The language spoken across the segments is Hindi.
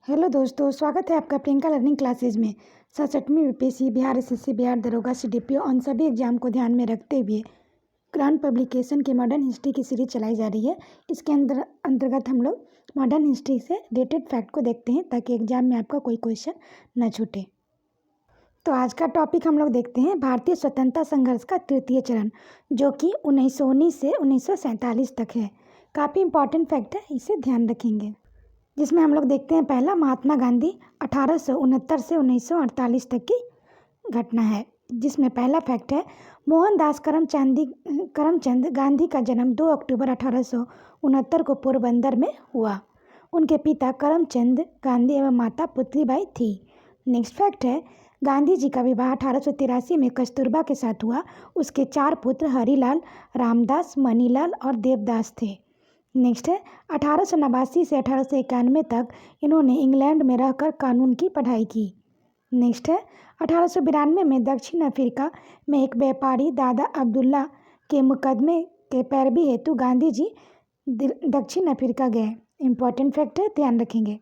हेलो दोस्तों, स्वागत है आपका प्रियंका लर्निंग क्लासेज में। 67वीं यूपीएससी बिहार एसएससी बिहार दरोगा सीडीपीओ ऑन सभी एग्जाम को ध्यान में रखते हुए ग्रांड पब्लिकेशन की मॉडर्न हिस्ट्री की सीरीज चलाई जा रही है। इसके अंतर्गत हम लोग मॉडर्न हिस्ट्री से रिलेटेड फैक्ट को देखते हैं ताकि एग्जाम में आपका कोई क्वेश्चन न छूटे। तो आज का टॉपिक हम लोग देखते हैं भारतीय स्वतंत्रता संघर्ष का तृतीय चरण, जो कि 1919 से 1947 तक है। काफ़ी इंपॉर्टेंट फैक्ट है, इसे ध्यान रखेंगे। जिसमें हम लोग देखते हैं पहला, महात्मा गांधी 1869 से 1948 तक की घटना है। जिसमें पहला फैक्ट है, मोहनदास करमचंद गांधी का जन्म 2 अक्टूबर 1869 को पोरबंदर में हुआ। उनके पिता करमचंद गांधी एवं माता पुतलीबाई थी। नेक्स्ट फैक्ट है, गांधी जी का विवाह 1883 में कस्तूरबा के साथ हुआ। उसके 4 पुत्र हरिलाल, रामदास, मनीलाल और देवदास थे। नेक्स्ट है, 1889 से 1891 तक इन्होंने इंग्लैंड में रहकर कानून की पढ़ाई की। नेक्स्ट है, 1892 में दक्षिण अफ्रीका में एक व्यापारी दादा अब्दुल्ला के मुकदमे के पैरवी हेतु गांधी जी दक्षिण अफ्रीका गए। इंपॉर्टेंट फैक्ट है, ध्यान रखेंगे।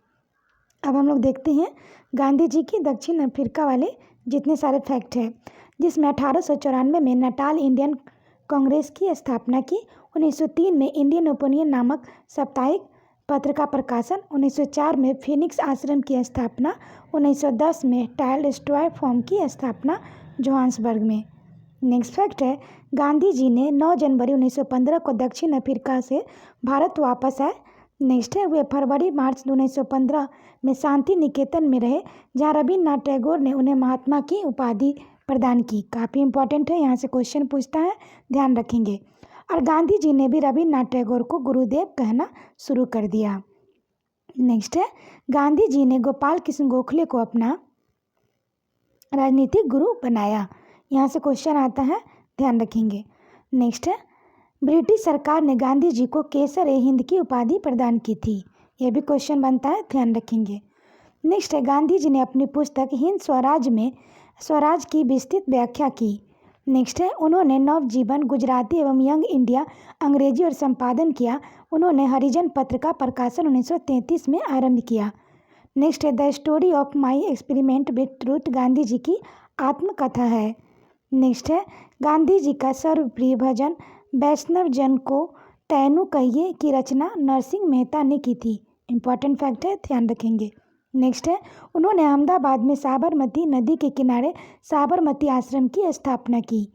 अब हम लोग देखते हैं गांधी जी की दक्षिण अफ्रीका वाले जितने सारे फैक्ट हैं। जिसमें 1894 में नटाल इंडियन कांग्रेस की स्थापना की। 1903 में इंडियन ओपिनियन नामक साप्ताहिक पत्र का प्रकाशन। 1904 में फिनिक्स आश्रम की स्थापना। 1910 में टॉलस्टॉय फॉर्म की स्थापना जोहान्सबर्ग में। नेक्स्ट फैक्ट है, गांधी जी ने 9 जनवरी 1915 को दक्षिण अफ्रीका से भारत वापस आए। नेक्स्ट है, वे फरवरी-मार्च 1915 में शांति निकेतन में रहे, जहाँ रविन्द्रनाथ टैगोर ने उन्हें महात्मा की उपाधि प्रदान की। काफ़ी इंपॉर्टेंट है, यहाँ से क्वेश्चन पूछता है, ध्यान रखेंगे। और गांधी जी ने भी रविन्द्रनाथ टैगोर को गुरुदेव कहना शुरू कर दिया। नेक्स्ट है, गांधी जी ने गोपाल कृष्ण गोखले को अपना राजनीतिक गुरु बनाया। यहाँ से क्वेश्चन आता है, ध्यान रखेंगे। नेक्स्ट है, ब्रिटिश सरकार ने गांधी जी को केसर-ए-हिंद की उपाधि प्रदान की थी। यह भी क्वेश्चन बनता है, ध्यान रखेंगे। नेक्स्ट है, गांधी जी ने अपनी पुस्तक हिंद स्वराज में स्वराज की विस्तृत व्याख्या की। नेक्स्ट है, उन्होंने नवजीवन, गुजराती एवं यंग इंडिया अंग्रेजी और संपादन किया। उन्होंने हरिजन पत्र का प्रकाशन 1933 में आरंभ किया। नेक्स्ट है, the story of my experiment with truth Gandhi ji की आत्मकथा है। नेक्स्ट है, गांधी जी का सर्वप्रिय भजन वैष्णव जन को तैनू कहिए की रचना नरसिंह मेहता ने की थी। इंपॉर्टेंट फैक्ट है, ध्यान रखेंगे। नेक्स्ट है, उन्होंने अहमदाबाद में साबरमती नदी के किनारे साबरमती आश्रम की स्थापना की।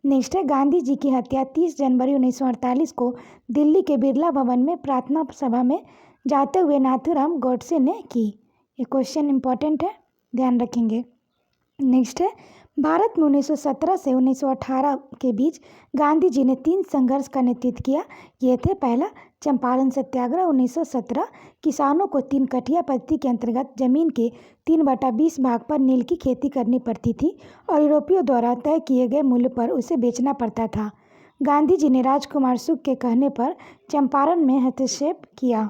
नेक्स्ट है, गांधी जी की हत्या 30 जनवरी 1948 को दिल्ली के बिरला भवन में प्रार्थना सभा में जाते हुए नाथूराम गोडसे ने की। ये क्वेश्चन इंपॉर्टेंट है, ध्यान रखेंगे। नेक्स्ट है, भारत में 1917 से 1918 के बीच गांधी जी ने 3 संघर्ष का नेतृत्व किया। ये थे, पहला चंपारण सत्याग्रह 1917, किसानों को 3 कठिया पद्धति के अंतर्गत जमीन के 3/20 भाग पर नील की खेती करनी पड़ती थी और यूरोपियों द्वारा तय किए गए मूल्य पर उसे बेचना पड़ता था। गांधी जी ने राजकुमार सुख के कहने पर चंपारण में हस्तक्षेप किया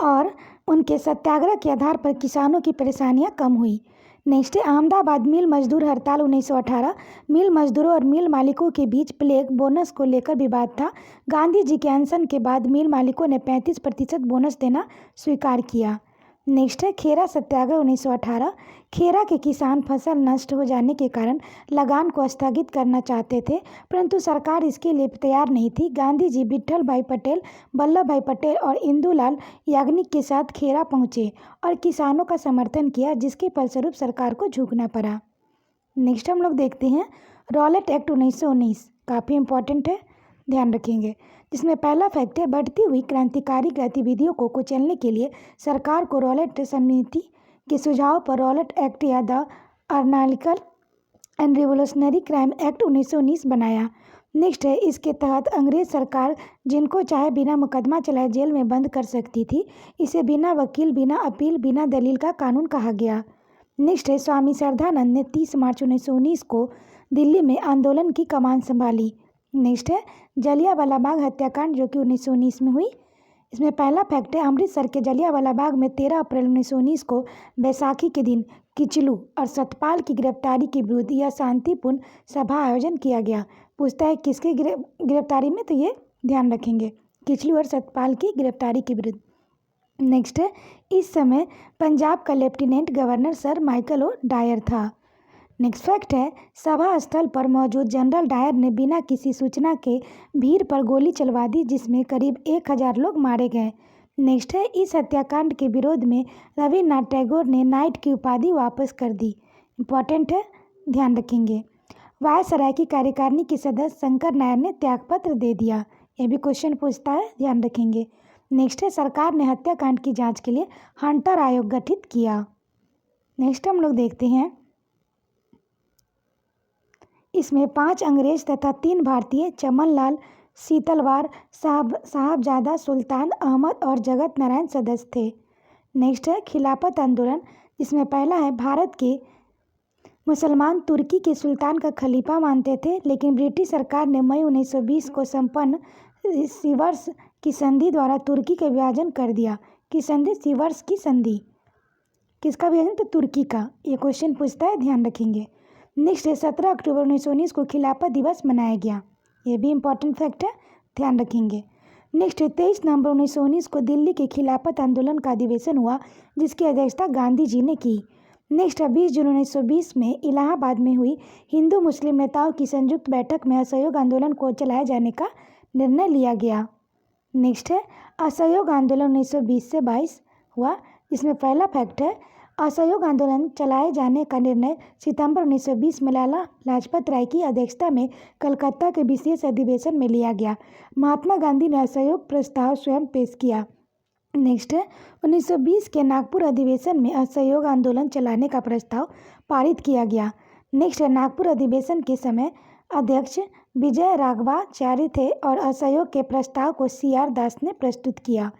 और उनके सत्याग्रह के आधार पर किसानों की परेशानियां कम हुई। नेक्स्ट है, अहमदाबाद मिल मजदूर हड़ताल 1918, मिल मजदूरों और मिल मालिकों के बीच प्लेग बोनस को लेकर विवाद था। गांधी जी के अनशन के बाद मिल मालिकों ने 35% बोनस देना स्वीकार किया। नेक्स्ट है, खेरा सत्याग्रह 1918, खेरा के किसान फसल नष्ट हो जाने के कारण लगान को स्थगित करना चाहते थे, परंतु सरकार इसके लिए तैयार नहीं थी। गांधी जी विट्ठल भाई पटेल, वल्लभ भाई पटेल और इंदुलाल याग्निक के साथ खेरा पहुंचे और किसानों का समर्थन किया, जिसके फलस्वरूप सरकार को झुकना पड़ा। नेक्स्ट हम लोग देखते हैं रॉलेट एक्ट 1919। काफ़ी इंपॉर्टेंट है, ध्यान रखेंगे। जिसमें पहला फैक्ट है, बढ़ती हुई क्रांतिकारी गतिविधियों को कुचलने के लिए सरकार को रॉलेट समिति के सुझाव पर रॉलेट एक्ट या the anarchical and revolutionary crime act 1919 बनाया। नेक्स्ट है, इसके तहत अंग्रेज सरकार जिनको चाहे बिना मुकदमा चलाए जेल में बंद कर सकती थी। इसे बिना वकील, बिना अपील, बिना दलील का कानून कहा गया। नेक्स्ट है, स्वामी श्रद्धानंद ने 30 मार्च 1919 को दिल्ली में आंदोलन की कमान संभाली। नेक्स्ट है, जलियांवाला बाग हत्याकांड जो कि 1919 में हुई। इसमें पहला फैक्ट है, अमृतसर के जलियांवाला बाग में 13 अप्रैल 1919 को बैसाखी के दिन किचलू और सतपाल की गिरफ्तारी के विरुद्ध यह शांतिपूर्ण सभा आयोजन किया गया। पूछता है किसकी गिरफ्तारी में, तो ये ध्यान रखेंगे, किचलू और सतपाल की गिरफ्तारी के विरुद्ध। नेक्स्ट है, इस समय पंजाब का lieutenant governor sir Michael O'Dwyer था। नेक्स्ट फैक्ट है, सभा स्थल पर मौजूद जनरल डायर ने बिना किसी सूचना के भीड़ पर गोली चलवा दी, जिसमें करीब 1000 लोग मारे गए। नेक्स्ट है, इस हत्याकांड के विरोध में रविन्द्रनाथ टैगोर ने नाइट की उपाधि वापस कर दी। इंपॉर्टेंट है, ध्यान रखेंगे। वायसराय की कार्यकारिणी के सदस्य शंकर नायर ने त्यागपत्र दे दिया। ये भी क्वेश्चन पूछता है, ध्यान रखेंगे। नेक्स्ट है, सरकार ने हत्याकांड की जांच के लिए हंटर आयोग गठित किया। नेक्स्ट हम लोग देखते हैं, इसमें 5 अंग्रेज तथा 3 भारतीय चमनलाल, शीतलवार, साहबजादा सुल्तान अहमद और जगत नारायण सदस्य थे। नेक्स्ट है, खिलाफत आंदोलन, जिसमें पहला है, भारत के मुसलमान तुर्की के सुल्तान का खलीफा मानते थे, लेकिन ब्रिटिश सरकार ने मई 1920 को संपन्न सिवर्स की संधि द्वारा तुर्की का विभाजन कर दिया। की संधि? सिवर्स की संधि। किसका विभाजन? तो तुर्की का। ये क्वेश्चन पूछता है, ध्यान रखेंगे। नेक्स्ट है, 17 अक्टूबर 1919 को खिलाफत दिवस मनाया गया। ये भी इंपॉर्टेंट फैक्ट है, ध्यान रखेंगे। नेक्स्ट है, 23 नवंबर 1919 को दिल्ली के खिलाफत आंदोलन का अधिवेशन हुआ, जिसकी अध्यक्षता गांधी जी ने की। नेक्स्ट है, 20 जून 1920 में इलाहाबाद में हुई हिंदू मुस्लिम नेताओं की संयुक्त बैठक में असहयोग आंदोलन को चलाए जाने का निर्णय लिया गया। नेक्स्ट है, असहयोग आंदोलन 1920 से 22 हुआ, जिसमें पहला फैक्ट है, असहयोग आंदोलन चलाए जाने का निर्णय सितंबर 1920 में लाला लाजपत राय की अध्यक्षता में कलकत्ता के विशेष अधिवेशन में लिया गया। महात्मा गांधी ने असहयोग प्रस्ताव स्वयं पेश किया। नेक्स्ट है, 1920 के नागपुर अधिवेशन में असहयोग आंदोलन चलाने का प्रस्ताव पारित किया गया। नेक्स्ट है, नागपुर अधिवेशन के समय अध्यक्ष विजय राघवाचार्य थे और असहयोग के प्रस्ताव को CR दास ने प्रस्तुत किया।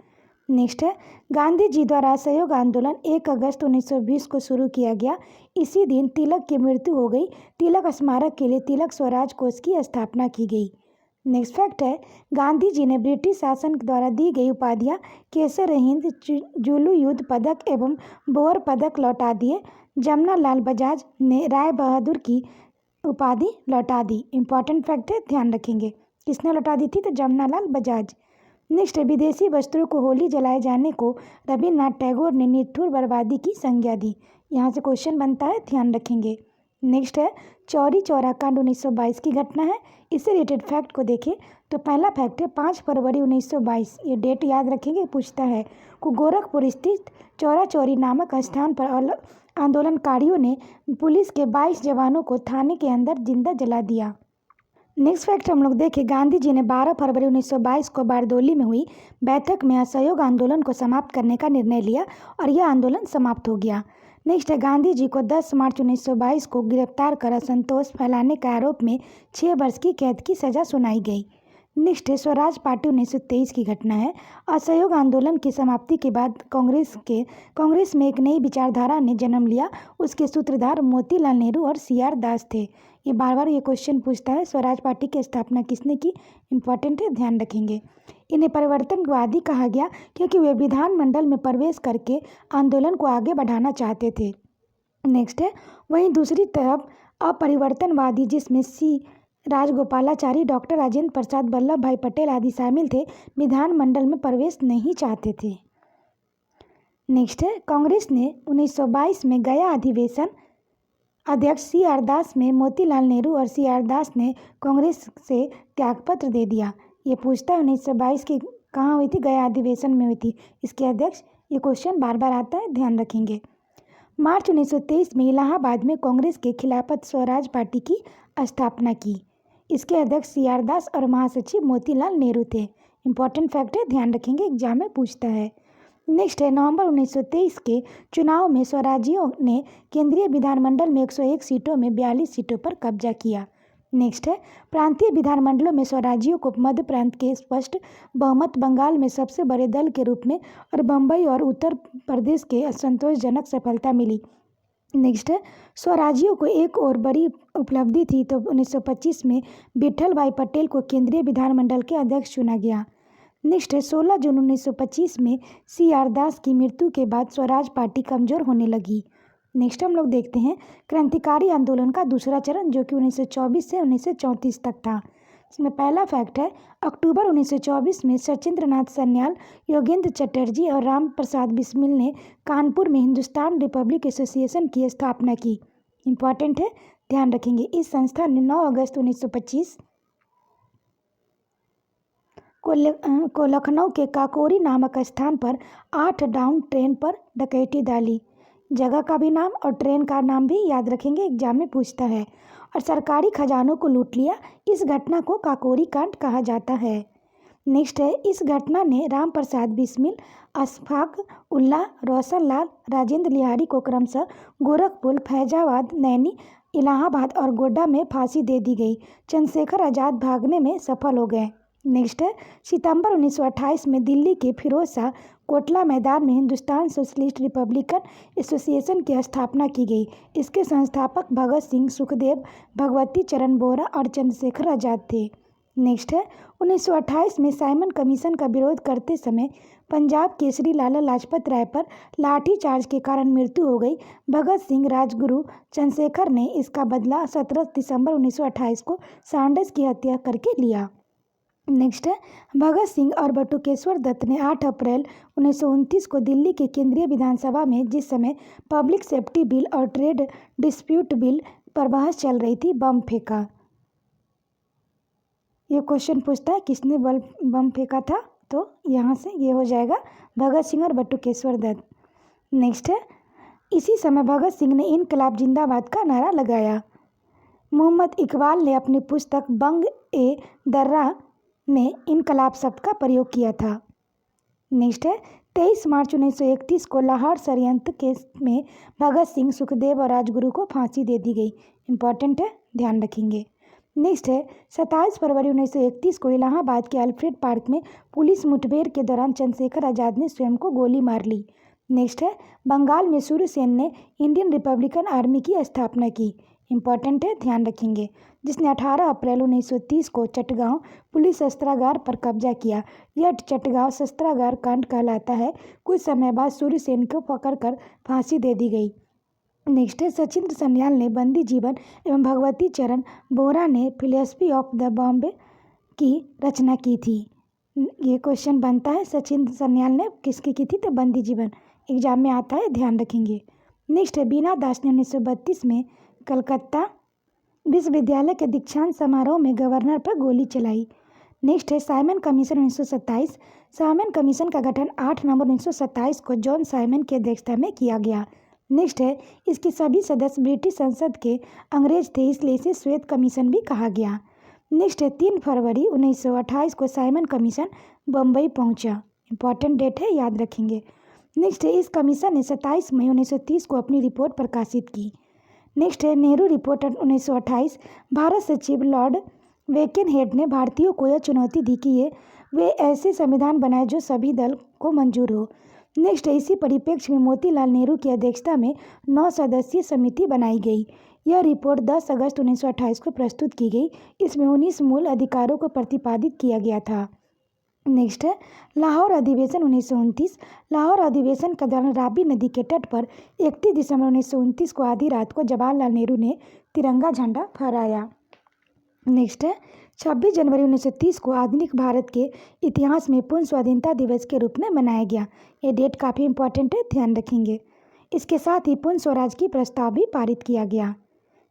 नेक्स्ट है, गांधी जी द्वारा असहयोग आंदोलन 1 अगस्त 1920 को शुरू किया गया। इसी दिन तिलक की मृत्यु हो गई। तिलक स्मारक के लिए तिलक स्वराज कोष की स्थापना की गई। नेक्स्ट फैक्ट है, गांधी जी ने ब्रिटिश शासन द्वारा दी गई उपाधियां केसर हिंद, जुलू युद्ध पदक एवं बोर पदक लौटा दिए। जमनालाल बजाज ने राय बहादुर की उपाधि लौटा दी। इंपॉर्टेंट फैक्ट है, ध्यान रखेंगे। किसने लौटा दी थी? तो जमनालाल बजाज। नेक्स्ट, विदेशी वस्त्रों को होली जलाए जाने को रविन्द्रनाथ टैगोर ने निठुर बर्बादी की संज्ञा दी। यहाँ से क्वेश्चन बनता है, ध्यान रखेंगे। नेक्स्ट है, चौरी चौरा कांड 1922 की घटना है। इससे रिलेटेड फैक्ट को देखें तो पहला फैक्ट है, 5 फरवरी 1922, ये डेट याद रखेंगे, पूछता है, को गोरखपुर स्थित चौरा चौरी नामक स्थान पर आंदोलनकारियों ने पुलिस के 22 जवानों को थाने के अंदर जिंदा जला दिया। नेक्स्ट फैक्ट हम लोग देखें, गांधी जी ने 12 फरवरी 1922 को बारदोली में हुई बैठक में असहयोग आंदोलन को समाप्त करने का निर्णय लिया और यह आंदोलन समाप्त हो गया। नेक्स्ट है, गांधी जी को 10 मार्च 1922 को गिरफ्तार कर असंतोष फैलाने के आरोप में 6 वर्ष की कैद की सजा सुनाई गई। नेक्स्ट है, स्वराज पार्टी 1923 की घटना है। असहयोग आंदोलन की समाप्ति के बाद कांग्रेस में एक नई विचारधारा ने जन्म लिया। उसके सूत्रधार मोतीलाल नेहरू और CR दास थे। ये बार बार ये क्वेश्चन पूछता है, स्वराज पार्टी की स्थापना किसने की? इंपॉर्टेंट है, ध्यान रखेंगे। इन्हें परिवर्तनवादी कहा गया क्योंकि वे विधानमंडल में प्रवेश करके आंदोलन को आगे बढ़ाना चाहते थे। नेक्स्ट है, वहीं दूसरी तरफ अपरिवर्तनवादी, जिसमें C राजगोपालाचारी, डॉक्टर राजेंद्र प्रसाद, वल्लभ भाई पटेल आदि शामिल थे, विधानमंडल में प्रवेश नहीं चाहते थे। नेक्स्ट है, कांग्रेस ने 1922 में गया अधिवेशन अध्यक्ष CR दास में मोतीलाल नेहरू और CR दास ने कांग्रेस से त्यागपत्र दे दिया। ये पूछता है 1922 की कहाँ हुई थी? गया अधिवेशन में हुई थी। इसके अध्यक्ष, ये क्वेश्चन बार बार आता है, ध्यान रखेंगे। मार्च 1923 में इलाहाबाद में कांग्रेस के खिलाफत स्वराज पार्टी की स्थापना की। इसके अध्यक्ष CR दास और महासचिव मोतीलाल नेहरू थे। इंपॉर्टेंट फैक्ट है, ध्यान रखेंगे, एग्जाम में पूछता है। नेक्स्ट है, नवंबर 1923 के चुनाव में स्वराजियों ने केंद्रीय विधानमंडल में 101 सीटों में 42 सीटों पर कब्जा किया। नेक्स्ट है, प्रांतीय विधानमंडलों में स्वराजियों को मध्य प्रांत के स्पष्ट बहुमत, बंगाल में सबसे बड़े दल के रूप में और बम्बई और उत्तर प्रदेश के असंतोषजनक सफलता मिली। नेक्स्ट है, स्वराजियों को एक और बड़ी उपलब्धि थी तो 1925 में विट्ठल भाई पटेल को केंद्रीय विधानमंडल के अध्यक्ष चुना गया। नेक्स्ट है, 16 जून 1925 में CR दास की मृत्यु के बाद स्वराज पार्टी कमजोर होने लगी। नेक्स्ट हम लोग देखते हैं क्रांतिकारी आंदोलन का दूसरा चरण, जो कि 1924 से 1934 तक था। इसमें पहला फैक्ट है, अक्टूबर 1924 में सचिंद्रनाथ सन्याल, योगेंद्र चटर्जी और राम प्रसाद बिस्मिल ने कानपुर में हिंदुस्तान रिपब्लिक एसोसिएशन की स्थापना की। इम्पॉर्टेंट है, ध्यान रखेंगे। इस संस्था ने 9 अगस्त 1925 को लखनऊ के काकोरी नामक स्थान पर 8 डाउन ट्रेन पर डकैती डाली। जगह का भी नाम और ट्रेन का नाम भी याद रखेंगे, एग्जाम में पूछता है। और सरकारी खजानों को लूट लिया। इस घटना को काकोरी कांड कहा जाता है। नेक्स्ट है, इस घटना ने राम प्रसाद बिस्मिल, अशफाक उल्लाह, रोशन लाल, राजेंद्र लिहारी को क्रमशः गोरखपुर, फैजाबाद, नैनी, इलाहाबाद और गोड्डा में फांसी दे दी गई। चंद्रशेखर आज़ाद भागने में सफल हो गए। नेक्स्ट है, सितंबर 1928 में दिल्ली के फिरोज शाह कोटला मैदान में हिंदुस्तान सोशलिस्ट रिपब्लिकन एसोसिएशन की स्थापना की गई। इसके संस्थापक भगत सिंह, सुखदेव, भगवती चरण बोहरा और चंद्रशेखर आज़ाद थे। नेक्स्ट है, 1928 में साइमन कमीशन का विरोध करते समय पंजाब केसरी लाला लाजपत राय पर लाठीचार्ज के कारण मृत्यु हो गई। भगत सिंह, राजगुरु चंद्रशेखर ने इसका बदला 17 दिसंबर 1928 को सांडर्स की हत्या करके लिया। नेक्स्ट है, भगत सिंह और बटुकेश्वर दत्त ने 8 अप्रैल 1929 को दिल्ली के केंद्रीय विधानसभा में, जिस समय पब्लिक सेफ्टी बिल और ट्रेड डिस्प्यूट बिल पर बहस चल रही थी, बम फेंका। ये क्वेश्चन पूछता है किसने बम फेंका था, तो यहाँ से ये हो जाएगा भगत सिंह और बटुकेश्वर दत्त। नेक्स्ट है, इसी समय भगत सिंह ने इनकलाब जिंदाबाद का नारा लगाया। मोहम्मद इकबाल ने अपनी पुस्तक बंग ए दर्रा में इनकलाब शब्द का प्रयोग किया था। नेक्स्ट है, 23 मार्च 1931 को लाहौर षड्यंत्र केस में भगत सिंह, सुखदेव और राजगुरु को फांसी दे दी गई। इंपॉर्टेंट है, ध्यान रखेंगे। नेक्स्ट है, 27 फरवरी 1931 को इलाहाबाद के अल्फ्रेड पार्क में पुलिस मुठभेड़ के दौरान चंद्रशेखर आज़ाद ने स्वयं को गोली मार ली। नेक्स्ट है, बंगाल में सूर्यसेन ने इंडियन रिपब्लिकन आर्मी की स्थापना की। इंपॉर्टेंट है, ध्यान रखेंगे। जिसने 18 अप्रैल 1930 को चटगांव पुलिस शस्त्रागार पर कब्जा किया। यह चटगांव शस्त्रागार कांड कहलाता है। कुछ समय बाद सूर्यसेन को पकड़कर फांसी दे दी गई। नेक्स्ट है, सचिंद्र सन्याल ने बंदी जीवन एवं भगवती चरण बोहरा ने फिलॉसफी ऑफ द बॉम्बे की रचना की थी। ये क्वेश्चन बनता है, सचिंद्र सन्याल ने किसकी की थी, तो बंदी जीवन एग्जाम में आता है, ध्यान रखेंगे। नेक्स्ट है, बीना दास ने 1932 में कलकत्ता विश्वविद्यालय के दीक्षांत समारोह में गवर्नर पर गोली चलाई। नेक्स्ट है, साइमन कमीशन 1927। साइमन कमीशन का गठन 8 नवंबर 1927 को जॉन साइमन की अध्यक्षता में किया गया। नेक्स्ट है, इसके सभी सदस्य ब्रिटिश संसद के अंग्रेज थे, इसलिए इसे श्वेत कमीशन भी कहा गया। नेक्स्ट है, 3 फरवरी 1928 को साइमन कमीशन बम्बई पहुंचा। इंपॉर्टेंट डेट है, याद रखेंगे। नेक्स्ट है, इस कमीशन ने 27 मई 1930 को अपनी रिपोर्ट प्रकाशित की। नेक्स्ट है, नेहरू रिपोर्ट 1928। भारत सचिव लॉर्ड वेकेनहेड ने भारतीयों को यह चुनौती दी कि वे ऐसे संविधान बनाए जो सभी दल को मंजूर हो। नेक्स्ट है, इसी परिप्रेक्ष्य में मोतीलाल नेहरू की अध्यक्षता में 9 सदस्यीय समिति बनाई गई। यह रिपोर्ट 10 अगस्त 1928 को प्रस्तुत की गई। इसमें 19 मूल अधिकारों को प्रतिपादित किया गया था। नेक्स्ट है, लाहौर अधिवेशन 1929। लाहौर अधिवेशन के दौरान रावी नदी के तट पर 31 दिसंबर 1929 को आधी रात को जवाहरलाल नेहरू ने तिरंगा झंडा फहराया। नेक्स्ट है, 26 जनवरी 1930 को आधुनिक भारत के इतिहास में पूर्ण स्वाधीनता दिवस के रूप में मनाया गया। ये डेट काफ़ी इंपॉर्टेंट है, ध्यान रखेंगे। इसके साथ ही पूर्ण स्वराज की प्रस्ताव भी पारित किया गया।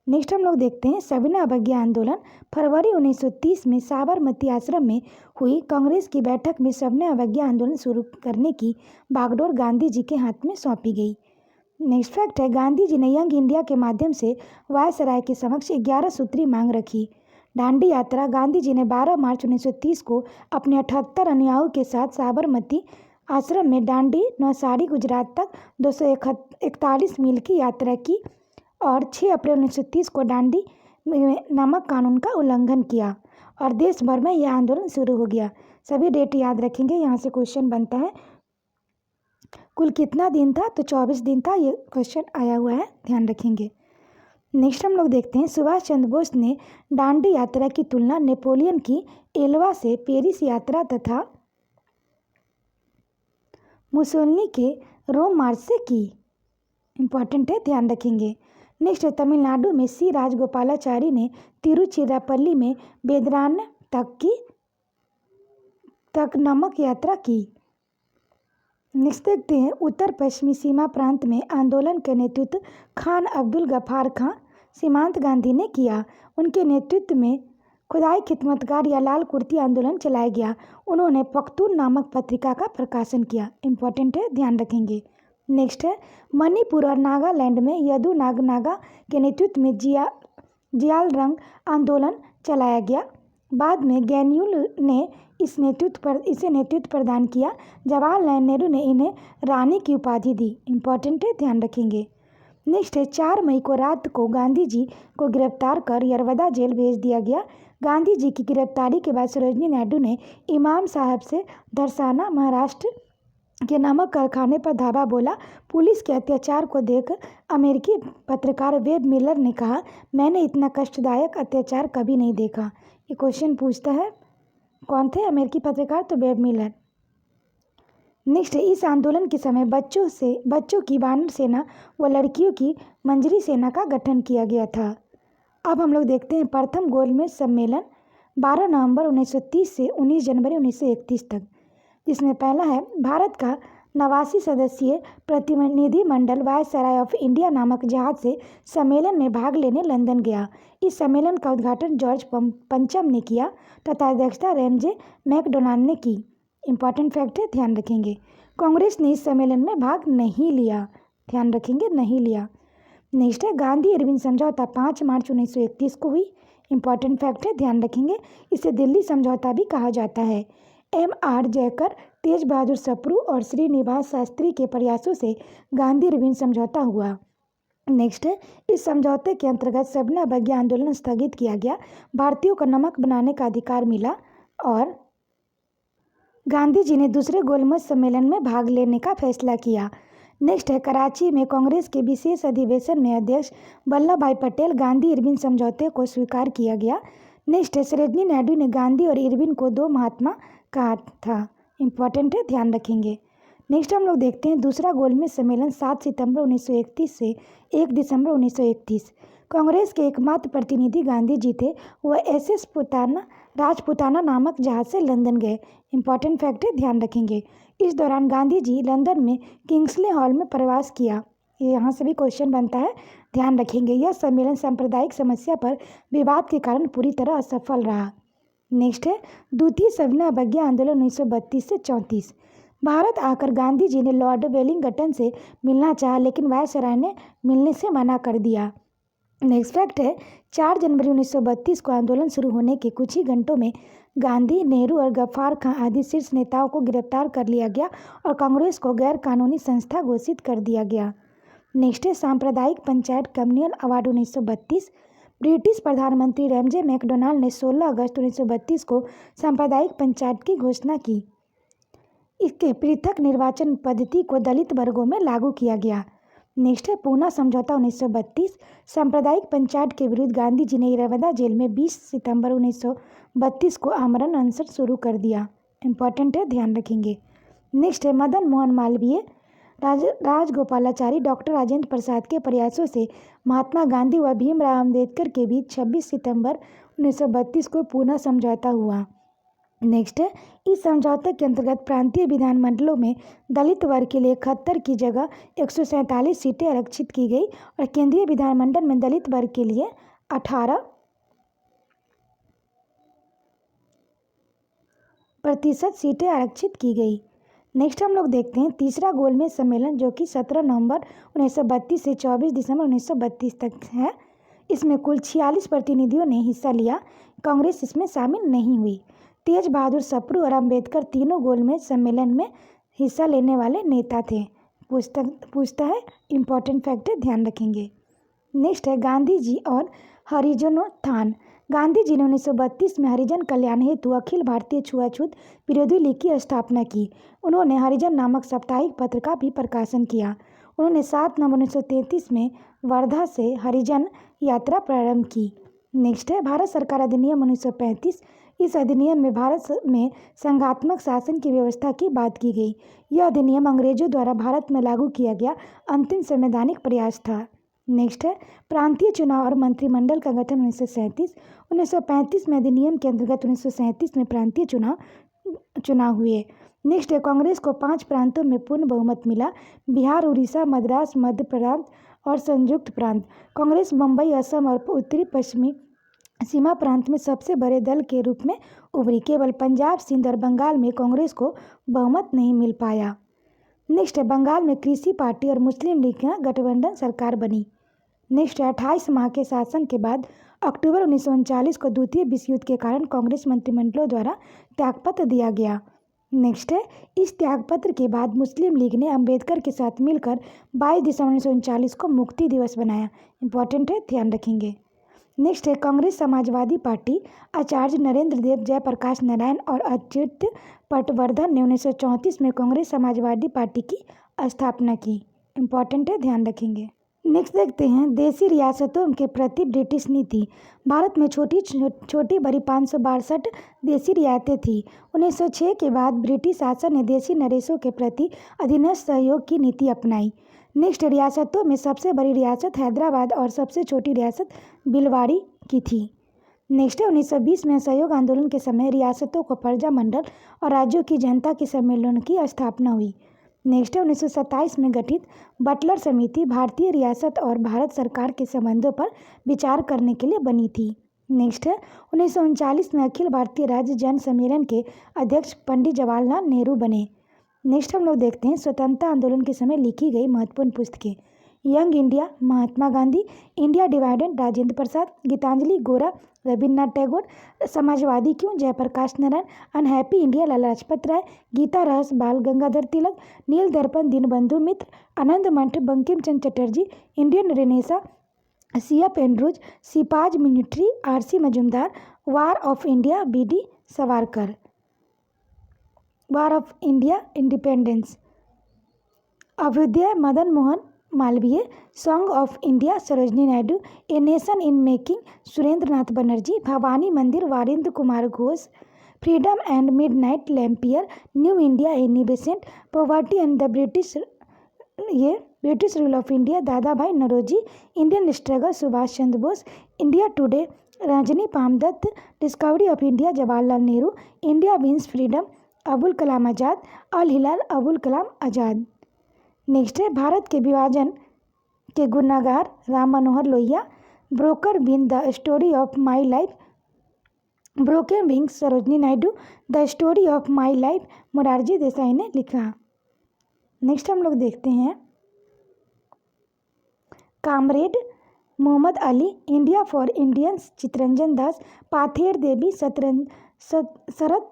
नेक्स्ट हम लोग देखते हैं, सविनय अवज्ञा आंदोलन। फरवरी 1930 में साबरमती आश्रम में हुई कांग्रेस की बैठक में सविनय अवज्ञा आंदोलन शुरू करने की बागडोर गांधी जी के हाथ में सौंपी गई। नेक्स्ट फैक्ट है, गांधी जी ने यंग इंडिया के माध्यम से वायसराय के समक्ष 11 सूत्री मांग रखी। दांडी यात्रा। गांधी जी ने 12 मार्च 1930 को अपने 78 अनुयायियों के साथ साबरमती आश्रम में दांडी नौसारी गुजरात तक 241 मील की यात्रा की और 6 अप्रैल 1930 को दांडी नामक कानून का उल्लंघन किया और देश भर में यह आंदोलन शुरू हो गया। सभी डेट याद रखेंगे, यहाँ से क्वेश्चन बनता है। कुल कितना दिन था, तो 24 दिन था। ये क्वेश्चन आया हुआ है, ध्यान रखेंगे। नेक्स्ट हम लोग देखते हैं, सुभाष चंद्र बोस ने दांडी यात्रा की तुलना नेपोलियन की एल्वा से पेरिस यात्रा तथा मुसोलिनी के रोम मार्च से की। इंपॉर्टेंट है, ध्यान रखेंगे। नेक्स्ट है, तमिलनाडु में सी राजगोपालाचारी ने तिरुचिरापल्ली में वेदरान तक नमक यात्रा की। नेक्स्ट देखते हैं, उत्तर पश्चिमी सीमा प्रांत में आंदोलन का नेतृत्व खान अब्दुल गफ्फार खां सीमांत गांधी ने किया। उनके नेतृत्व में खुदाई खिदमतगार या लाल कुर्ती आंदोलन चलाया गया। उन्होंने पख्तून नामक पत्रिका का प्रकाशन किया। इम्पोर्टेंट है, ध्यान रखेंगे। नेक्स्ट है, मणिपुर और नागालैंड में यदु नागा के नेतृत्व में जियालरंग आंदोलन चलाया गया। बाद में गैन्यूल ने इसे नेतृत्व प्रदान किया। जवाहरलाल नेहरू ने इन्हें रानी की उपाधि दी। इम्पोर्टेंट है, ध्यान रखेंगे। नेक्स्ट है, 4 मई को रात को गांधी जी को गिरफ्तार कर यरवदा जेल भेज दिया गया। गांधी जी की गिरफ्तारी के बाद सरोजिनी नायडू ने इमाम साहब से दरसाना महाराष्ट्र के नमक कारखाने पर धावा बोला। पुलिस के अत्याचार को देख अमेरिकी पत्रकार वेब मिलर ने कहा, मैंने इतना कष्टदायक अत्याचार कभी नहीं देखा। ये क्वेश्चन पूछता है, कौन थे अमेरिकी पत्रकार? तो वेब मिलर। नेक्स्ट, इस आंदोलन के समय बच्चों की वानर सेना व लड़कियों की मंजरी सेना का गठन किया गया था। अब हम लोग देखते हैं प्रथम गोलमेज सम्मेलन 12 नवंबर 1930 से 19 जनवरी 1931 तक, जिसमें पहला है, भारत का 89 सदस्यीय प्रतिनिधिमंडल वायसराय ऑफ इंडिया नामक जहाज से सम्मेलन में भाग लेने लंदन गया। इस सम्मेलन का उद्घाटन जॉर्ज पंचम ने किया तथा अध्यक्षता रैमजे मैकडोनाल्ड ने की। इंपॉर्टेंट फैक्ट है, ध्यान रखेंगे। कांग्रेस ने इस सम्मेलन में भाग नहीं लिया। ध्यान रखेंगे, नहीं लिया। नेक्स्ट है, गांधी इरविन समझौता 5 मार्च 1931 को हुई। इंपॉर्टेंट फैक्ट है, ध्यान रखेंगे। इसे दिल्ली समझौता भी कहा जाता है। M.R. जयकर, तेज बहादुर सप्रू और श्रीनिवास शास्त्री के प्रयासों से गांधी इरविन समझौता हुआ। नेक्स्ट है, इस समझौते के अंतर्गत सविनय अवज्ञा आंदोलन स्थगित किया गया। भारतीयों को नमक बनाने का अधिकार मिला और गांधी जी ने दूसरे गोलमेज सम्मेलन में भाग लेने का फैसला किया। नेक्स्ट है, कराची में कांग्रेस के विशेष अधिवेशन में अध्यक्ष वल्लभ भाई पटेल गांधी इरविन समझौते को स्वीकार किया गया। नेक्स्ट है, सरोजिनी नायडू ने गांधी और इरविन को 2 महात्मा कहा था। इंपॉर्टेंट है, ध्यान रखेंगे। नेक्स्ट हम लोग देखते हैं दूसरा गोलमेज सम्मेलन 7 सितंबर 1931 से 1 दिसंबर 1931। कांग्रेस के एकमात्र प्रतिनिधि गांधी जी थे। वह SS राजपुताना नामक जहाज से लंदन गए। इंपॉर्टेंट फैक्ट है, ध्यान रखेंगे। इस दौरान गांधी जी लंदन में किंग्सले हॉल में प्रवास किया। ये यहाँ से भी क्वेश्चन बनता है, ध्यान रखेंगे। यह सम्मेलन सांप्रदायिक समस्या पर विवाद के कारण पूरी तरह असफल रहा। नेक्स्ट है, द्वितीय सविनय अवज्ञा आंदोलन 1932 से 34। भारत आकर गांधी जी ने लॉर्ड वेलिंगटन से मिलना चाहा, लेकिन वायसराय ने मिलने से मना कर दिया। नेक्स्ट फैक्ट है, 4 जनवरी 1932 को आंदोलन शुरू होने के कुछ ही घंटों में गांधी, नेहरू और गफ्फार खां आदि शीर्ष नेताओं को गिरफ्तार कर लिया गया और कांग्रेस को गैर कानूनी संस्था घोषित कर दिया गया। नेक्स्ट है, सांप्रदायिक पंचायत कम्युनल अवार्ड 1932। ब्रिटिश प्रधानमंत्री रैमजे मैकडोनाल्ड ने 16 अगस्त 1932 को सांप्रदायिक पंचायत की घोषणा की। इसके पृथक निर्वाचन पद्धति को दलित वर्गों में लागू किया गया। नेक्स्ट है, पूना समझौता 1932। सांप्रदायिक पंचायत के विरुद्ध गांधी जी ने यरवदा जेल में 20 सितंबर 1932 को आमरण अनशन शुरू कर दिया। इंपॉर्टेंट है, ध्यान रखेंगे। नेक्स्ट है, मदन मोहन मालवीय, राजगोपालाचारी, डॉक्टर राजेंद्र प्रसाद के प्रयासों से महात्मा गांधी व भीमराव अम्बेडकर के बीच 26 सितंबर 1932 को पूना समझौता हुआ। नेक्स्ट है, इस समझौते के अंतर्गत प्रांतीय विधानमंडलों में दलित वर्ग के लिए 71 की जगह 147 सीटें आरक्षित की गई और केंद्रीय विधानमंडल में दलित वर्ग के लिए 18% सीटें आरक्षित की गई। नेक्स्ट हम लोग देखते हैं तीसरा गोलमेज सम्मेलन, जो कि 17 नवंबर 1932 से 24 दिसंबर 1932 तक है। इसमें कुल 46 प्रतिनिधियों ने हिस्सा लिया। कांग्रेस इसमें शामिल नहीं हुई। तेज बहादुर सप्रू और अम्बेडकर तीनों गोलमेज सम्मेलन में हिस्सा लेने वाले नेता थे। पूछता है, इंपॉर्टेंट फैक्ट है, ध्यान रखेंगे। नेक्स्ट है, गांधी जी और हरिजनोत्थान। गांधी जी ने 1932 में हरिजन कल्याण हेतु अखिल भारतीय छुआछूत विरोधी लीग की स्थापना की। उन्होंने हरिजन नामक साप्ताहिक पत्र का भी प्रकाशन किया। उन्होंने 7 नवंबर 1933 में वर्धा से हरिजन यात्रा प्रारंभ की। नेक्स्ट है, भारत सरकार अधिनियम 1935। इस अधिनियम में भारत में संघात्मक शासन की व्यवस्था की बात की गई। यह अधिनियम अंग्रेजों द्वारा भारत में लागू किया गया अंतिम संवैधानिक प्रयास था। नेक्स्ट है प्रांतीय चुनाव और मंत्रिमंडल का गठन 1937। 1935 में अधिनियम के अंतर्गत 1937 में प्रांतीय चुनाव हुए। नेक्स्ट है कांग्रेस को 5 प्रांतों में पूर्ण बहुमत मिला, बिहार, उड़ीसा, मद्रास, मध्य प्रांत और संयुक्त प्रांत। कांग्रेस बम्बई, असम और उत्तरी पश्चिमी सीमा प्रांत में सबसे बड़े दल के रूप में उभरी। केवल पंजाब, सिंध और बंगाल में कांग्रेस को बहुमत नहीं मिल पाया। नेक्स्ट है बंगाल में कृषि पार्टी और मुस्लिम लीग का गठबंधन सरकार बनी। नेक्स्ट है 28 माह के शासन के बाद अक्टूबर 1939 को द्वितीय विश्व युद्ध के कारण कांग्रेस मंत्रिमंडलों द्वारा त्यागपत्र दिया गया। नेक्स्ट है इस त्यागपत्र के बाद मुस्लिम लीग ने अंबेडकर के साथ मिलकर 22 दिसंबर 1939 को मुक्ति दिवस बनाया। इंपॉर्टेंट है, ध्यान रखेंगे। नेक्स्ट है कांग्रेस समाजवादी पार्टी आचार्य नरेंद्र देव, जयप्रकाश नारायण और अच्युत पटवर्धन ने 1934 में कांग्रेस समाजवादी पार्टी की स्थापना की। इंपॉर्टेंट है, ध्यान रखेंगे। नेक्स्ट देखते हैं देशी रियासतों के प्रति ब्रिटिश नीति। भारत में छोटी बड़ी 562 देशी रियासतें थीं। 1906 के बाद ब्रिटिश शासन ने देशी नरेशों के प्रति अधीनस्थ सहयोग की नीति अपनाई। नेक्स्ट रियासतों में सबसे बड़ी रियासत हैदराबाद और सबसे छोटी रियासत भिलवाड़ी की थी। नेक्स्ट है 1920 में असहयोग आंदोलन के समय रियासतों को प्रजा मंडल और राज्यों की जनता के सम्मेलन की स्थापना हुई। नेक्स्ट है 1927 में गठित बटलर समिति भारतीय रियासत और भारत सरकार के संबंधों पर विचार करने के लिए बनी थी। नेक्स्ट है 1939 में अखिल भारतीय राज्य जन सम्मेलन के अध्यक्ष पंडित जवाहरलाल नेहरू बने। नेक्स्ट हम लोग देखते हैं स्वतंत्रता आंदोलन के समय लिखी गई महत्वपूर्ण पुस्तकें। Young India Mahatma Gandhi, India divided Rajendra Prasad, Gitanjali Gora Rabindranath Tagore, Samajwadi Kyon Jayaprakash Narayan, unhappy India Lala Lajpat Rai, Gita Rahasya Bal Gangadhar Tilak, Neel Darpan Dinabandhu Mitra, Anand Math Bankim Chandra Chatterjee, Indian Renaissance CF Andrews, sepoys military RC Majumdar, war of India BD Savarkar, war of India independence, Abhyudaya Madan Mohan Malaviya, song of India Sarojini Naidu, a nation in making Surendra Nath Banerjee, Bhavani Mandir Barindra Kumar Ghosh, freedom and midnight Lapierre, New India Annie Besant, poverty and the British rule of India Dadabhai Naoroji, Indian struggle Subhash Chandra Bose, India today Rajani Palme Dutt, discovery of India Jawaharlal Nehru, India wins freedom Abul Kalam Azad, Al Hilal Abul Kalam Azad. Next है भारत के विभाजन के गुनाहगार Ram Manohar Lohia, broken wing the story of my life broken wing Sarojini Naidu, the story of my life Morarji Desai ने लिखा। नेक्स्ट हम लोग देखते हैं comrade Mohammad Ali, India for Indians Chittaranjan Das, Pather Devi Sharat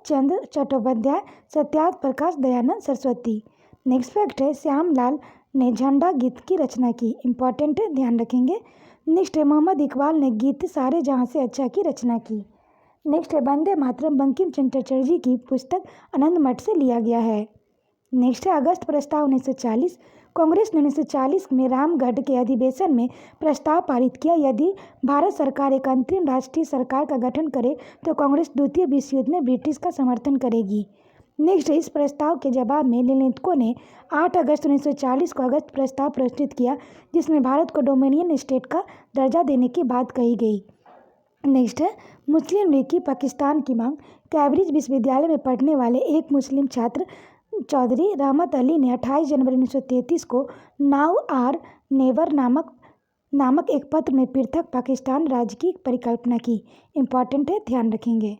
Chandra Chattopadhyay, Satyarth Prakash Dayanand Saraswati. Next fact है श्यामलाल ने झंडा गीत की रचना की। इंपॉर्टेंट है, ध्यान रखेंगे। नेक्स्ट है मोहम्मद इकबाल ने गीत सारे जहाँ से अच्छा की रचना की। नेक्स्ट है वंदे मातरम बंकिम चंद्र चटर्जी की पुस्तक आनंद मठ से लिया गया है। नेक्स्ट है अगस्त प्रस्ताव 1940। कांग्रेस ने 1940 में रामगढ़ के अधिवेशन में प्रस्ताव पारित किया, यदि भारत सरकार एक अंतरिम राष्ट्रीय सरकार का गठन करे तो कांग्रेस द्वितीय विश्व युद्ध में ब्रिटिश का समर्थन करेगी। नेक्स्ट इस प्रस्ताव के जवाब में नीलकंठों ने 8 अगस्त 1940 को अगस्त प्रस्ताव प्रस्तुत किया, जिसमें भारत को डोमिनियन स्टेट का दर्जा देने की बात कही गई। नेक्स्ट है मुस्लिम लीग की पाकिस्तान की मांग। कैम्ब्रिज विश्वविद्यालय में पढ़ने वाले एक मुस्लिम छात्र चौधरी रहमत अली ने 28 जनवरी 1933 को नाउ आर नेवर नामक एक पत्र में पृथक पाकिस्तान राज्य की परिकल्पना की। इम्पॉर्टेंट है, ध्यान रखेंगे।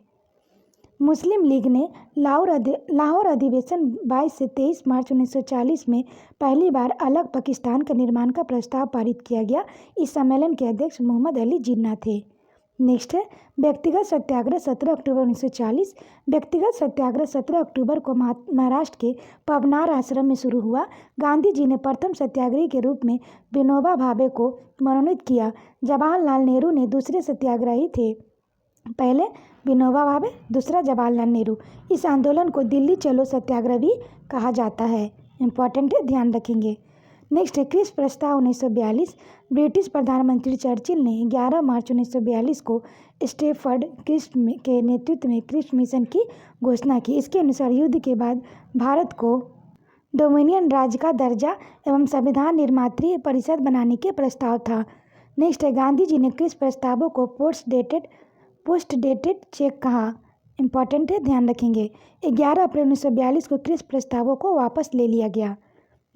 मुस्लिम लीग ने लाहौर अधिवेशन 22 से 23 मार्च 1940 में पहली बार अलग पाकिस्तान का निर्माण का प्रस्ताव पारित किया गया। इस सम्मेलन के अध्यक्ष मोहम्मद अली जिन्ना थे। नेक्स्ट है व्यक्तिगत सत्याग्रह 17 अक्टूबर 1940। व्यक्तिगत सत्याग्रह 17 अक्टूबर को महाराष्ट्र के पवनार आश्रम में शुरू हुआ। गांधी जी ने प्रथम सत्याग्रही के रूप में विनोबा भावे को मनोनीत किया। जवाहरलाल नेहरू ने दूसरे सत्याग्रही थे। पहले विनोबा भावे, दूसरा जवाहरलाल नेहरू। इस आंदोलन को दिल्ली चलो सत्याग्रह भी कहा जाता है। इम्पॉर्टेंट है, ध्यान रखेंगे। नेक्स्ट है क्रिप्स प्रस्ताव 1942। ब्रिटिश प्रधानमंत्री चर्चिल ने 11 मार्च 1942 को स्टैफर्ड क्रिप्स के नेतृत्व में क्रिप्स मिशन की घोषणा की। इसके अनुसार युद्ध के बाद भारत को डोमिनियन राज्य का दर्जा एवं संविधान निर्मात्री परिषद बनाने के प्रस्ताव था। नेक्स्ट है, गांधी जी ने किस प्रस्तावों को पोस्ट डेटेड चेक कहा? इंपॉर्टेंट है, ध्यान रखेंगे। 11 अप्रैल 1942 को किस प्रस्तावों को वापस ले लिया गया?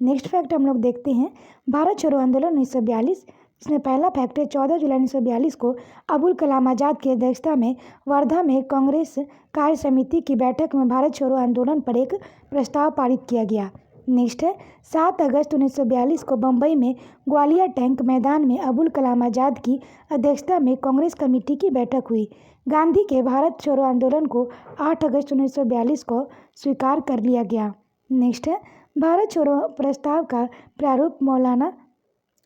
नेक्स्ट फैक्ट हम लोग देखते हैं, भारत छोड़ो आंदोलन 1942, इसमें पहला फैक्ट है 14 जुलाई 1942 को अबुल कलाम आज़ाद की अध्यक्षता में वर्धा में कांग्रेस कार्य समिति की बैठक में भारत छोड़ो आंदोलन पर एक प्रस्ताव पारित किया गया। नेक्स्ट है, 7 अगस्त 1942 को बम्बई में ग्वालियर टैंक मैदान में अबुल कलाम आज़ाद की अध्यक्षता में कांग्रेस कमेटी की बैठक हुई। गांधी के भारत छोड़ो आंदोलन को 8 अगस्त 1942 को स्वीकार कर लिया गया। नेक्स्ट है, भारत छोड़ो प्रस्ताव का प्रारूप मौलाना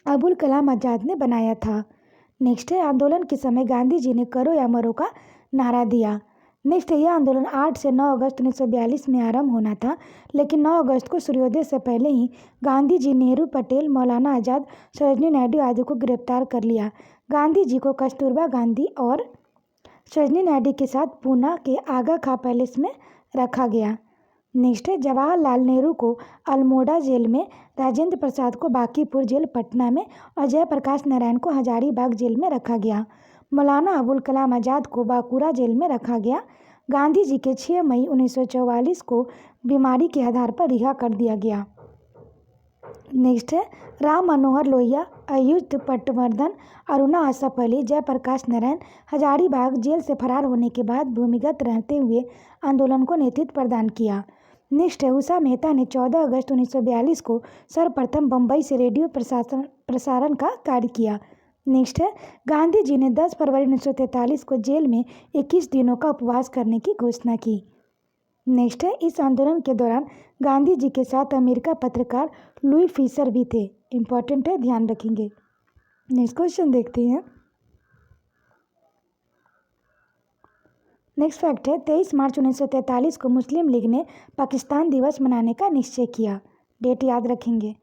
अबुल कलाम आज़ाद ने बनाया था। नेक्स्ट है, आंदोलन के समय गांधी जी ने करो या मरो का नारा दिया। नेक्स्ट है, यह आंदोलन 8 से 9 अगस्त 1942 में आरंभ होना था, लेकिन 9 अगस्त को सूर्योदय से पहले ही गांधी जी, नेहरू, पटेल, मौलाना आज़ाद, सरोजिनी नायडू आदि को गिरफ्तार कर लिया। गांधी जी को कस्तूरबा गांधी और सरोजिनी नायडू के साथ पूना के आगा खां पैलेस में रखा गया। नेक्स्ट है, जवाहरलाल नेहरू को अल्मोड़ा जेल में, राजेंद्र प्रसाद को बांकीपुर जेल पटना में और जयप्रकाश नारायण को हजारीबाग जेल में रखा गया। मौलाना अबुल कलाम आज़ाद को बांकुरा जेल में रखा गया। गांधी जी के 6 मई 1944 को बीमारी के आधार पर रिहा कर दिया गया। नेक्स्ट है, राम मनोहर लोहिया, अच्युत पटवर्धन, अरुणा आसफ अली, जयप्रकाश नारायण हजारीबाग जेल से फरार होने के बाद भूमिगत रहते हुए आंदोलन को नेतृत्व प्रदान किया। नेक्स्ट है, उषा मेहता ने 14 अगस्त 1942 को सर्वप्रथम बम्बई से रेडियो प्रसारण का कार्य किया। नेक्स्ट है, गांधी जी ने 10 फरवरी 1943 को जेल में 21 दिनों का उपवास करने की घोषणा की। नेक्स्ट है, इस आंदोलन के दौरान गांधी जी के साथ अमेरिका पत्रकार लुई फिशर भी थे। इंपॉर्टेंट है, ध्यान रखेंगे। नेक्स्ट क्वेश्चन देखते हैं। नेक्स्ट फैक्ट है, 23 मार्च 1943 को मुस्लिम लीग ने पाकिस्तान दिवस मनाने का निश्चय किया। डेट याद रखेंगे।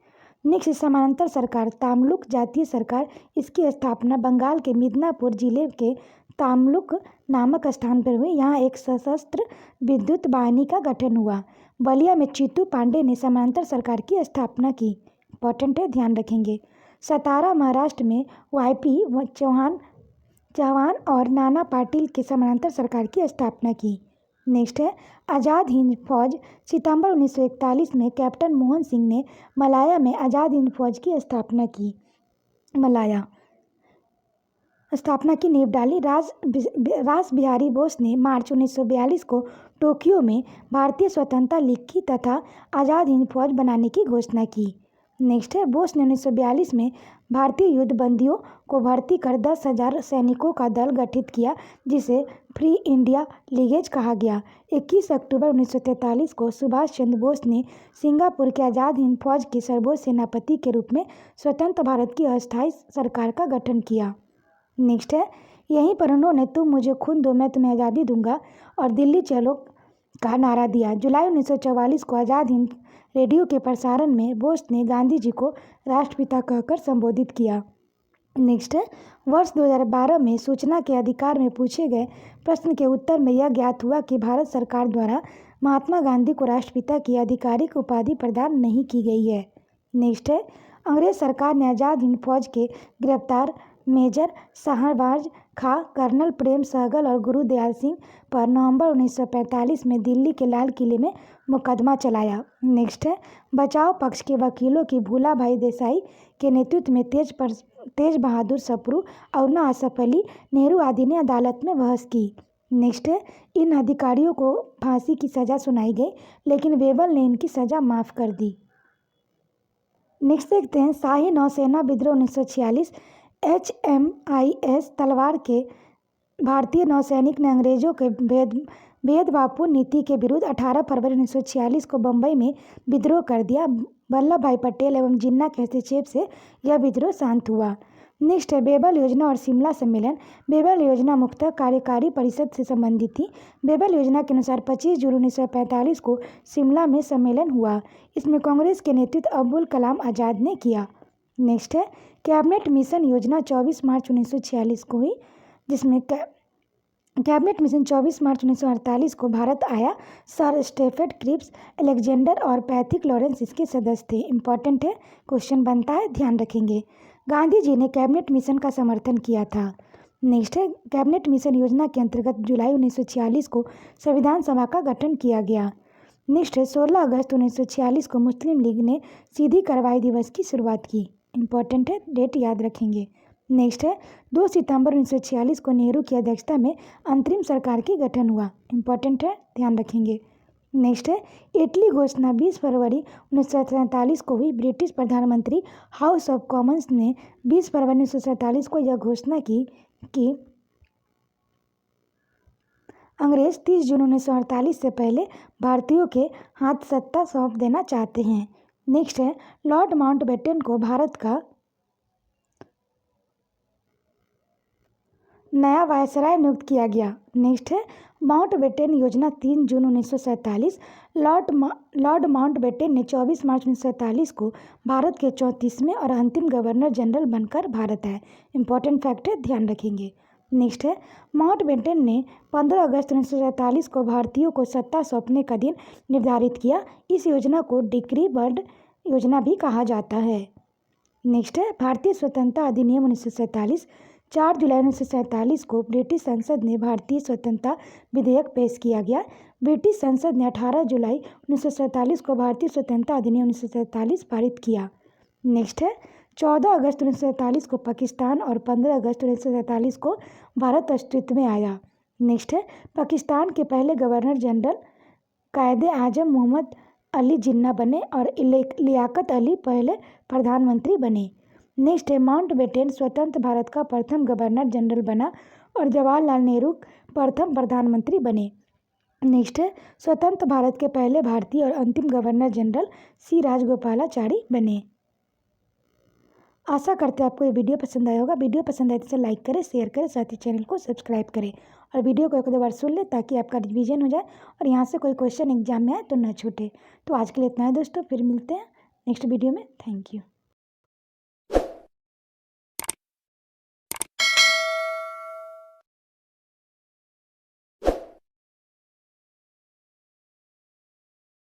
नेक्स्ट, समानांतर सरकार तामलुक जातीय सरकार, इसकी स्थापना बंगाल के मिदनापुर जिले के तामलुक नामक स्थान पर हुई। यहाँ एक सशस्त्र विद्युत वाहिनी का गठन हुआ। बलिया में चीतू पांडे ने समानांतर सरकार की स्थापना की। इंपॉर्टेंट है, ध्यान रखेंगे। सतारा महाराष्ट्र में वाईपी चौहान और नाना पाटिल की समानांतर सरकार की स्थापना की। नेक्स्ट है, आज़ाद हिंद फौज, सितंबर 1941 में कैप्टन मोहन सिंह ने मलाया में आज़ाद हिंद फौज की स्थापना की नींव डाली। रास बिहारी बोस ने मार्च 1942 को टोक्यो में भारतीय स्वतंत्रता लीग की तथा आज़ाद हिंद फौज बनाने की घोषणा की। नेक्स्ट है, बोस ने 1942 में भारतीय युद्ध बंदियों को भर्ती कर 10,000 सैनिकों का दल गठित किया, जिसे फ्री इंडिया लीगेज कहा गया। 21 अक्टूबर 1943 को सुभाष चंद्र बोस ने सिंगापुर के आज़ाद हिंद फौज के सर्वोच्च सेनापति के रूप में स्वतंत्र भारत की अस्थायी सरकार का गठन किया। नेक्स्ट है, यहीं पर उन्होंने तुम मुझे खून दो मैं तुम्हें आज़ादी दूंगा और दिल्ली चलो का नारा दिया। जुलाई 1944 को आज़ाद हिंद रेडियो के प्रसारण में बोस ने गांधी जी को राष्ट्रपिता कहकर संबोधित किया। नेक्स्ट है, वर्ष 2012 में सूचना के अधिकार में पूछे गए प्रश्न के उत्तर में यह ज्ञात हुआ कि भारत सरकार द्वारा महात्मा गांधी को राष्ट्रपिता की आधिकारिक उपाधि प्रदान नहीं की गई है। नेक्स्ट है, अंग्रेज सरकार ने आज़ाद हिंद फौज के गिरफ्तार मेजर शाहनवाज खां, कर्नल प्रेम सहगल और गुरुदयाल सिंह पर नवंबर 1945 में दिल्ली के लाल किले में मुकदमा चलाया। नेक्स्ट है, बचाव पक्ष के वकीलों की भूला भाई देसाई के नेतृत्व में तेज बहादुर सप्रू, अरुणा आसफ अली, नेहरू आदि ने अदालत में बहस की। नेक्स्ट है, इन अधिकारियों को फांसी की सज़ा सुनाई गई, लेकिन वेबल ने इनकी सज़ा माफ़ कर दी। नेक्स्ट देखते हैं, शाही नौसेना विद्रोह 1946। HMIS तलवार के भारतीय नौसैनिक ने अंग्रेजों के भेदभावपूर्ण नीति के विरुद्ध 18 फरवरी 1946 को बम्बई में विद्रोह कर दिया। वल्लभ भाई पटेल एवं जिन्ना के हस्तक्षेप से यह विद्रोह शांत हुआ। नेक्स्ट है, बेबल योजना और शिमला सम्मेलन। बेबल योजना मुख्यतः कार्यकारी परिषद से संबंधित थी। बेबल योजना के अनुसार 25 जून 1945 को शिमला में सम्मेलन हुआ। इसमें कांग्रेस के नेतृत्व अबुल कलाम आज़ाद ने किया। नेक्स्ट है, कैबिनेट मिशन योजना 24 मार्च 1946 को हुई, जिसमें कैबिनेट मिशन 24 मार्च 1948 को भारत आया। सर स्टेफर्ड क्रिप्स, अलेक्जेंडर और पैथिक लॉरेंस इसके सदस्य थे। इंपॉर्टेंट है, क्वेश्चन बनता है, ध्यान रखेंगे। गांधी जी ने कैबिनेट मिशन का समर्थन किया था। नेक्स्ट है, कैबिनेट मिशन योजना के अंतर्गत जुलाई 1946 को संविधान सभा का गठन किया गया। नेक्स्ट है, 16 अगस्त 1946 को मुस्लिम लीग ने सीधी कार्रवाई दिवस की शुरुआत की। इंपॉर्टेंट है, डेट याद रखेंगे। नेक्स्ट है, 2 सितंबर 1946 को नेहरू की अध्यक्षता में अंतरिम सरकार की गठन हुआ। इंपॉर्टेंट है, ध्यान रखेंगे। नेक्स्ट है, इटली घोषणा 20 फरवरी 1947 को हुई। ब्रिटिश प्रधानमंत्री हाउस ऑफ कॉमन्स ने 20 फरवरी 1947 को यह घोषणा की कि अंग्रेज 30 जून 1948 से पहले भारतीयों के हाथ सत्ता सौंप देना चाहते हैं। नेक्स्ट है, लॉर्ड माउंटबेटन को भारत का नया वायसराय नियुक्त किया गया। नेक्स्ट है, माउंटबेटन योजना 3 जून 1947। लॉर्ड माउंटबेटन ने 24 मार्च 1947 को भारत के 34वें और अंतिम गवर्नर जनरल बनकर भारत आए। इंपॉर्टेंट फैक्ट है, ध्यान रखेंगे। नेक्स्ट है, माउंटबेटन ने 15 अगस्त 1947 को भारतीयों को सत्ता सौंपने का दिन निर्धारित किया। इस योजना को डिक्री बर्ड योजना भी कहा जाता है। नेक्स्ट है, भारतीय स्वतंत्रता अधिनियम 1947। 4 जुलाई 1947 को ब्रिटिश संसद ने भारतीय स्वतंत्रता विधेयक पेश किया गया। ब्रिटिश संसद ने 18 जुलाई 1947 को भारतीय स्वतंत्रता अधिनियम 1947 पारित किया। नेक्स्ट है, 14 अगस्त 1947 को पाकिस्तान और 15 अगस्त 1947 को भारत अस्तित्व में आया। नेक्स्ट है, पाकिस्तान के पहले गवर्नर जनरल कायदे आजम मोहम्मद अली जिन्ना बने और लियाकत अली पहले प्रधानमंत्री बने। नेक्स्ट है, माउंटबेटन स्वतंत्र भारत का प्रथम गवर्नर जनरल बना और जवाहरलाल नेहरू प्रथम प्रधानमंत्री बने। नेक्स्ट है, स्वतंत्र भारत के पहले भारतीय और अंतिम गवर्नर जनरल सी राजगोपालाचारी बने। आशा करते हैं आपको ये वीडियो पसंद आया होगा। वीडियो पसंद आए तो लाइक करें, शेयर करें, साथ ही चैनल को सब्सक्राइब करें और वीडियो को 1-2 बार सुन लें ताकि आपका रिवीजन हो जाए और यहाँ से कोई क्वेश्चन एग्जाम में आए तो ना छूटे। तो आज के लिए इतना है दोस्तों, फिर मिलते हैं नेक्स्ट वीडियो में। Thank you.